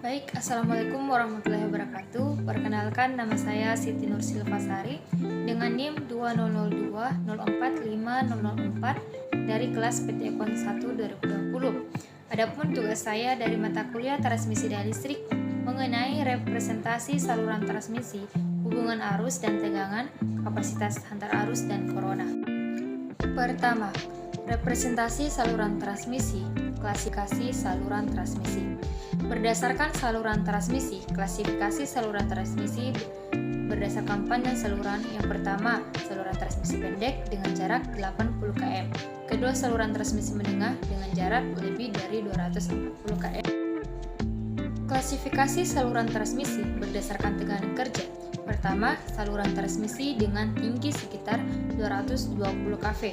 Baik, Assalamualaikum warahmatullahi wabarakatuh. Perkenalkan, nama saya Siti Nur Silvasari dengan NIM 2022045004 dari kelas PT Econ 1 2020. Adapun tugas saya dari mata kuliah transmisi daya listrik mengenai representasi saluran transmisi, hubungan arus dan tegangan, kapasitas antar arus dan corona. Pertama, representasi saluran transmisi, klasifikasi saluran transmisi. Berdasarkan saluran transmisi, klasifikasi saluran transmisi berdasarkan panjang saluran. Yang pertama, saluran transmisi pendek dengan jarak 80 km. Kedua, saluran transmisi menengah dengan jarak lebih dari 240 km. Klasifikasi saluran transmisi berdasarkan tegangan kerja. Pertama, saluran transmisi dengan tinggi sekitar 220 kV.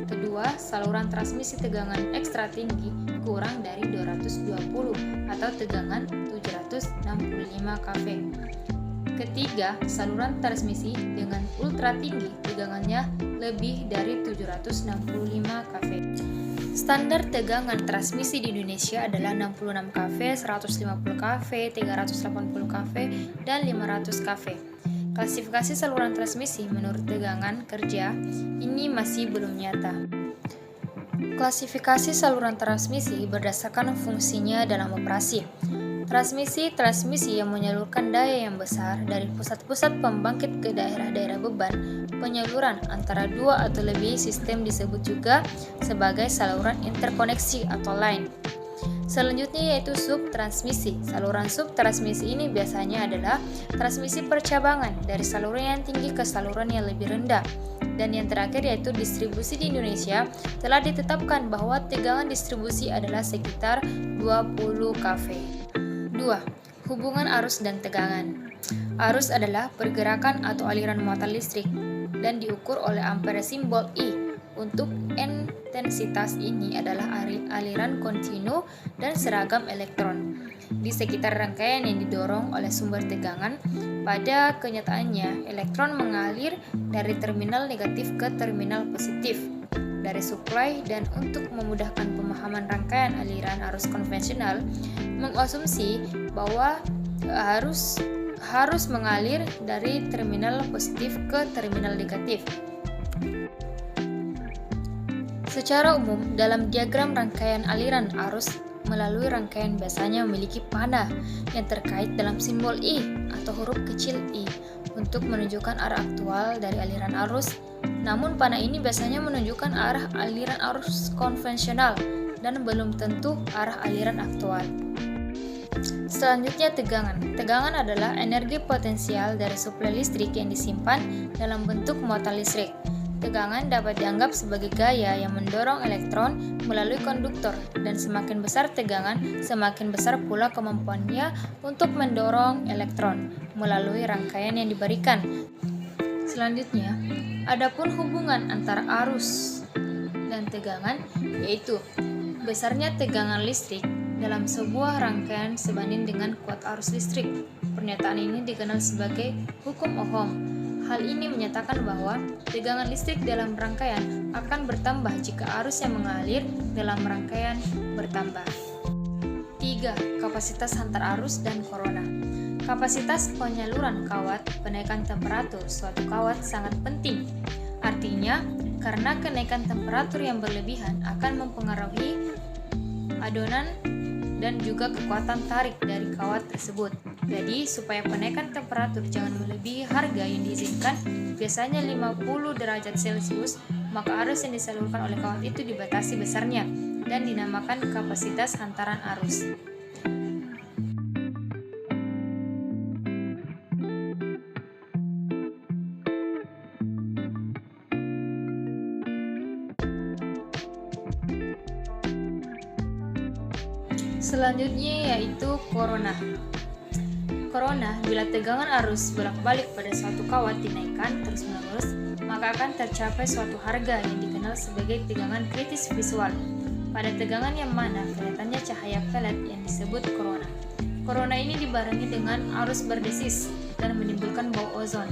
Kedua, saluran transmisi tegangan ekstra tinggi kurang dari 220 atau tegangan 765 kV. Ketiga, saluran transmisi dengan ultra tinggi tegangannya lebih dari 765 kV. Standar tegangan transmisi di Indonesia adalah 66 kV, 150 kV, 380 kV, dan 500 kV. Klasifikasi saluran transmisi menurut tegangan kerja ini masih belum nyata. Klasifikasi saluran transmisi berdasarkan fungsinya dalam operasi. Transmisi yang menyalurkan daya yang besar dari pusat-pusat pembangkit ke daerah-daerah beban penyaluran antara dua atau lebih sistem disebut juga sebagai saluran interkoneksi atau line. Selanjutnya yaitu subtransmisi. Saluran subtransmisi ini biasanya adalah transmisi percabangan dari saluran yang tinggi ke saluran yang lebih rendah. Dan yang terakhir yaitu distribusi di Indonesia telah ditetapkan bahwa tegangan distribusi adalah sekitar 20 kV. 2. Hubungan arus dan tegangan. Arus adalah pergerakan atau aliran muatan listrik dan diukur oleh ampere simbol I. Untuk intensitas ini adalah aliran kontinu dan seragam elektron di sekitar rangkaian yang didorong oleh sumber tegangan. Pada kenyataannya, elektron mengalir dari terminal negatif ke terminal positif dari suplai, dan untuk memudahkan pemahaman rangkaian aliran arus konvensional mengasumsi bahwa harus mengalir dari terminal positif ke terminal negatif. Secara umum, dalam diagram rangkaian aliran arus melalui rangkaian biasanya memiliki panah yang terkait dalam simbol I atau huruf kecil I untuk menunjukkan arah aktual dari aliran arus. Namun panah ini biasanya menunjukkan arah aliran arus konvensional dan belum tentu arah aliran aktual. Selanjutnya tegangan. Tegangan adalah energi potensial dari suplai listrik yang disimpan dalam bentuk muatan listrik. Tegangan dapat dianggap sebagai gaya yang mendorong elektron melalui konduktor, dan semakin besar tegangan, semakin besar pula kemampuannya untuk mendorong elektron melalui rangkaian yang diberikan. Selanjutnya, adapun hubungan antara arus dan tegangan yaitu besarnya tegangan listrik dalam sebuah rangkaian sebanding dengan kuat arus listrik. Pernyataan ini dikenal sebagai hukum Ohm. Hal ini menyatakan bahwa tegangan listrik dalam rangkaian akan bertambah jika arus yang mengalir dalam rangkaian bertambah. 3. Kapasitas antar arus dan corona. Kapasitas penyaluran kawat penaikan temperatur suatu kawat sangat penting. Artinya, karena kenaikan temperatur yang berlebihan akan mempengaruhi adonan dan juga kekuatan tarik dari kawat tersebut. Jadi, supaya penaikan temperatur jangan melebihi harga yang diizinkan, biasanya 50 derajat Celcius, maka arus yang disalurkan oleh kawat itu dibatasi besarnya dan dinamakan kapasitas hantaran arus. Selanjutnya yaitu corona. Corona, bila tegangan arus bolak-balik pada suatu kawat dinaikkan terus-menerus, maka akan tercapai suatu harga yang dikenal sebagai tegangan kritis visual. Pada tegangan yang mana kelihatannya cahaya pelet yang disebut corona. Corona ini dibarengi dengan arus berdesis dan menimbulkan bau ozon.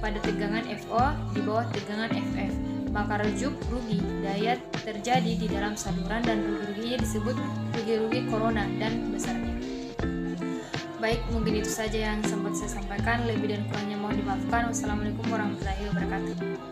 Pada tegangan FO di bawah tegangan FF, maka rugi daya terjadi di dalam saluran dan rugi-ruginya disebut rugi-rugi corona dan besarnya. Baik, mungkin itu saja yang sempat saya sampaikan. Lebih dan kurangnya mohon dimaafkan. Wassalamualaikum warahmatullahi wabarakatuh.